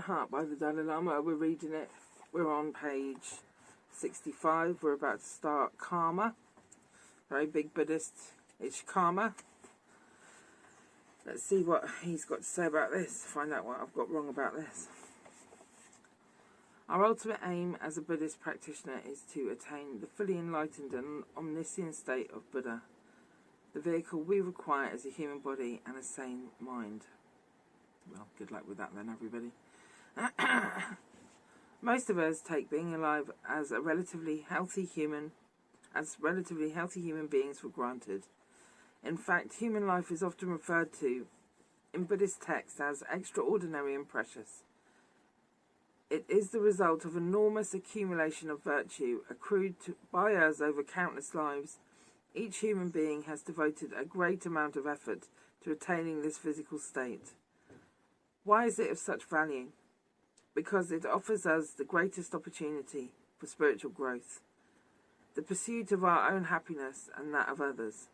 Heart by the Dalai Lama. We're reading it. We're on page 65. We're about to start Karma. Very big Buddhist-ish Karma. Let's see what he's got to say about this. Find out what I've got wrong about this. Our ultimate aim as a Buddhist practitioner is to attain the fully enlightened and omniscient state of Buddha. The vehicle we require is a human body and a sane mind. Well, good luck with that then, everybody. Most of us take being alive as relatively healthy human beings for granted. In fact, human life is often referred to in Buddhist texts as extraordinary and precious. It is the result of enormous accumulation of virtue accrued by us over countless lives. Each human being has devoted a great amount of effort to attaining this physical state. Why is it of such value? Because it offers us the greatest opportunity for spiritual growth, the pursuit of our own happiness and that of others.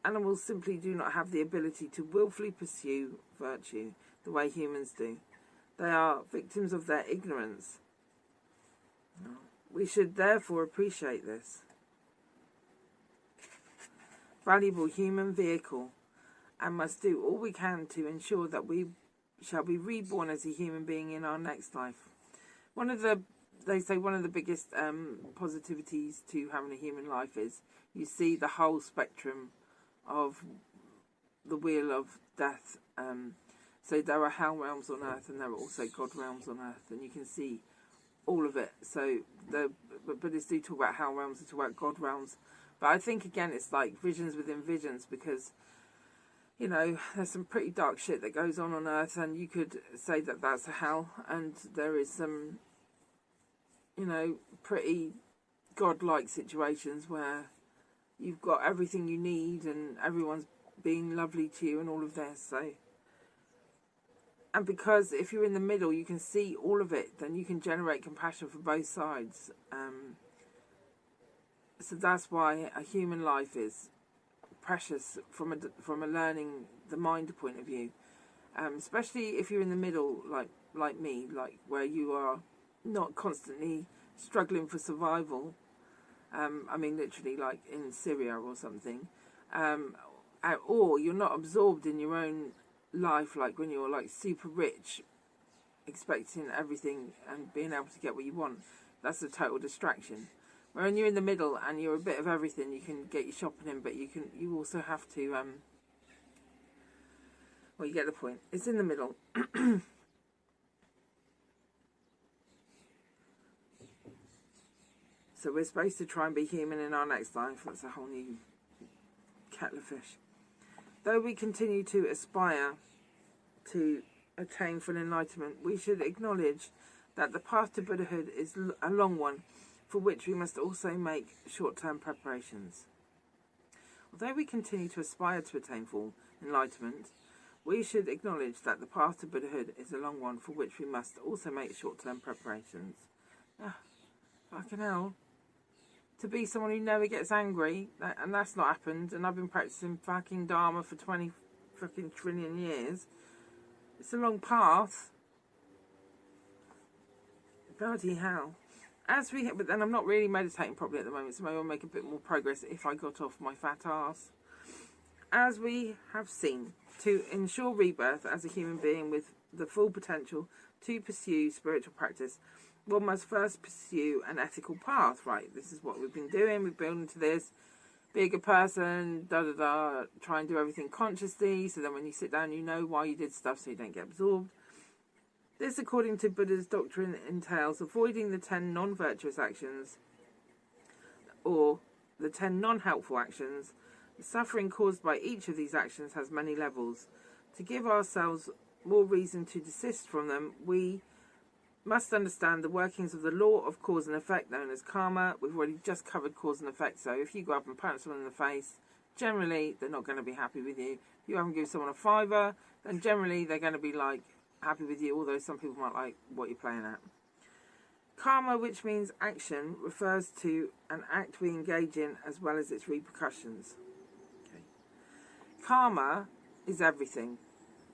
Animals simply do not have the ability to willfully pursue virtue the way humans do. They are victims of their ignorance. We should therefore appreciate this valuable human vehicle and must do all we can to ensure that we shall be reborn as a human being in our next life. They say one of the biggest positivities to having a human life is you see the whole spectrum of the wheel of death. So there are hell realms on earth and there are also God realms on earth, and you can see all of it. So the Buddhists do talk about hell realms and talk about God realms, but I think again it's like visions within visions, because you know, there's some pretty dark shit that goes on earth, and you could say that that's a hell, and there is some, you know, pretty godlike situations where you've got everything you need and everyone's being lovely to you and all of this. So, and because if you're in the middle you can see all of it, then you can generate compassion for both sides. So that's why a human life is precious from a learning the mind point of view, especially if you're in the middle, like me, like where you are not constantly struggling for survival. I mean, literally, like in Syria or something, or you're not absorbed in your own life, like when you're like super rich, expecting everything and being able to get what you want. That's a total distraction. When you're in the middle and you're a bit of everything, you can get your shopping in, but you also have to, well, you get the point. It's in the middle. So we're supposed to try and be human in our next life. That's a whole new kettle of fish. Though we continue to aspire to attain full enlightenment, we should acknowledge that the path to Buddhahood is a long one, for which we must also make short-term preparations. Although we continue to aspire to attain full enlightenment, we should acknowledge that the path to Buddhahood is a long one, for which we must also make short-term preparations. Fucking hell. To be someone who never gets angry, and that's not happened, and I've been practicing fucking Dharma for 20 fucking trillion years. It's a long path. Bloody hell. But then I'm not really meditating properly at the moment, so maybe I'll make a bit more progress if I got off my fat ass. As we have seen, to ensure rebirth as a human being with the full potential to pursue spiritual practice, one must first pursue an ethical path, right? This is what we've been doing, we've built into this, be a good person, try and do everything consciously, so then when you sit down you know why you did stuff so you don't get absorbed. This, according to Buddha's doctrine, entails avoiding the 10 non-virtuous actions or the 10 non-helpful actions. The suffering caused by each of these actions has many levels. To give ourselves more reason to desist from them, we must understand the workings of the law of cause and effect, known as karma. We've already just covered cause and effect, so if you go up and punch someone in the face, generally they're not going to be happy with you. If you haven't given someone a fiver, then generally they're going to be like, happy with you, although some people might like what you're playing at. Karma, which means action, refers to an act we engage in as well as its repercussions. Okay. Karma is everything.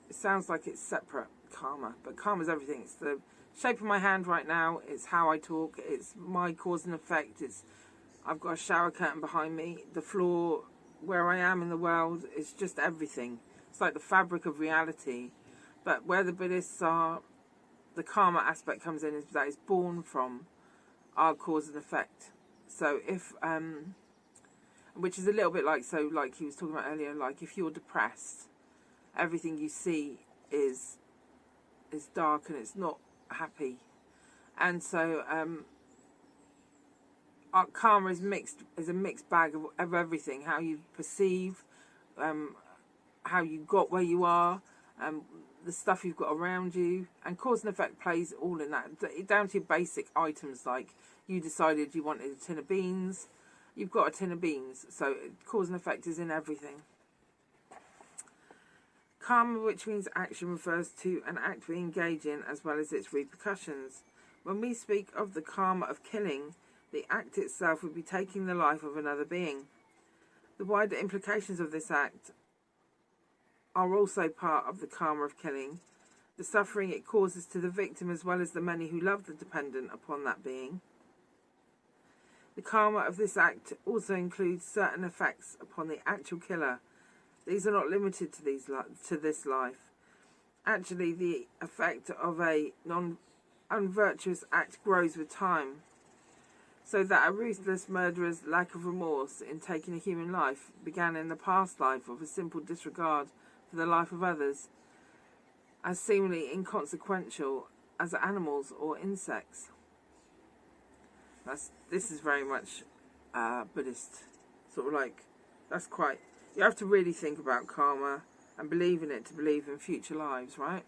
It sounds like it's separate. karma. But karma's everything. It's the shape of my hand right now. It's how I talk. It's my cause and effect. I've got a shower curtain behind me. The floor, where I am in the world, is just everything. It's like the fabric of reality. But where the Buddhists are, the karma aspect comes in, is that it's born from our cause and effect. So if, which is a little bit like, so like he was talking about earlier, like if you're depressed, everything you see is dark and it's not happy. And so our karma is a mixed bag of everything. How you perceive, how you got where you are, the stuff you've got around you, and cause and effect plays all in that, down to your basic items. Like you decided you wanted a tin of beans, you've got a tin of beans. So cause and effect is in everything. Karma, which means action, refers to an act we engage in as well as its repercussions. When we speak of the karma of killing, the act itself would be taking the life of another being. The wider implications of this act are also part of the karma of killing, the suffering it causes to the victim as well as the many who love the dependent upon that being. The karma of this act also includes certain effects upon the actual killer. These are not limited to this life. Actually, the effect of a unvirtuous act grows with time, so that a ruthless murderer's lack of remorse in taking a human life began in the past life of a simple disregard for the life of others, as seemingly inconsequential as animals or insects. This is very much Buddhist, sort of like, that's quite, you have to really think about karma and believe in it to believe in future lives, right?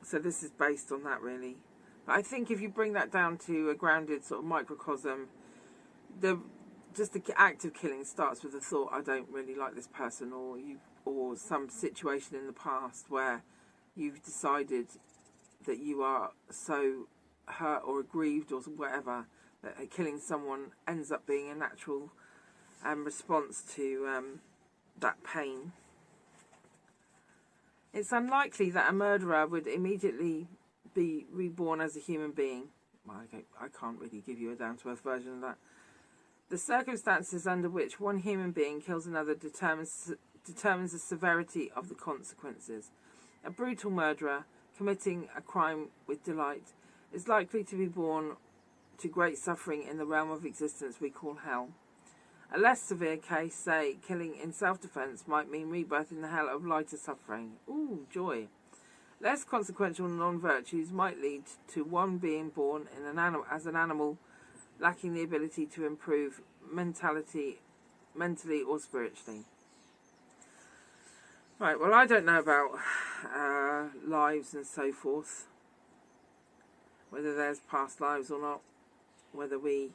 So this is based on that, really. But I think if you bring that down to a grounded sort of microcosm, just the act of killing starts with the thought, I don't really like this person, or some situation in the past where you've decided that you are so hurt or aggrieved or whatever, that killing someone ends up being a natural response to that pain. It's unlikely that a murderer would immediately be reborn as a human being. Well, I can't really give you a down-to-earth version of that. The circumstances under which one human being kills another determines the severity of the consequences. A brutal murderer committing a crime with delight is likely to be born to great suffering in the realm of existence we call hell. A less severe case, say, killing in self-defense, might mean rebirth in the hell of lighter suffering. Ooh, joy. Less consequential non-virtues might lead to one being born in as an animal, lacking the ability to improve mentally or spiritually. Right, well, I don't know about lives and so forth, whether there's past lives or not, whether we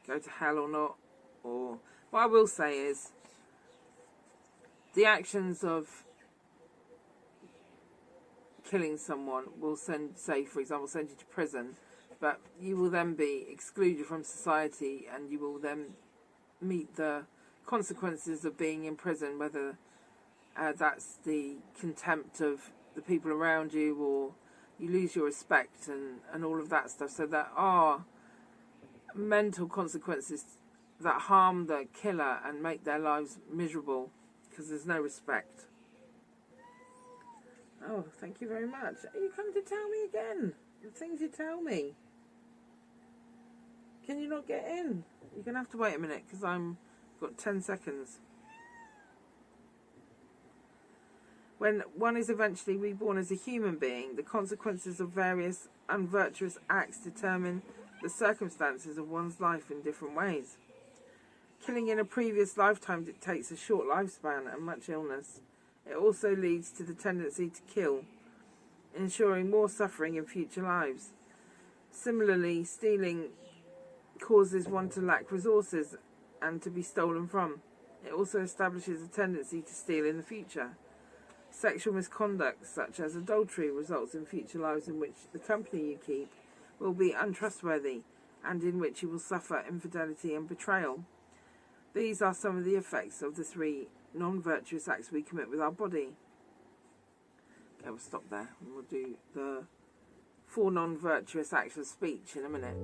go to hell or not, or what I will say is the actions of killing someone will say, for example, send you to prison, but you will then be excluded from society and you will then meet the consequences of being in prison, whether that's the contempt of the people around you, or you lose your respect and all of that stuff. So there are mental consequences that harm the killer and make their lives miserable because there's no respect. Oh, thank you very much. You come to tell me again the things you tell me. Can you not get in? You're going to have to wait a minute because I've got 10 seconds. When one is eventually reborn as a human being, the consequences of various unvirtuous acts determine the circumstances of one's life in different ways. Killing in a previous lifetime dictates a short lifespan and much illness. It also leads to the tendency to kill, ensuring more suffering in future lives. Similarly, stealing causes one to lack resources and to be stolen from. It also establishes a tendency to steal in the future. Sexual misconduct, such as adultery, results in future lives in which the company you keep will be untrustworthy and in which you will suffer infidelity and betrayal. These are some of the effects of the 3 non-virtuous acts we commit with our body. Okay, we'll stop there and we'll do the 4 non-virtuous acts of speech in a minute.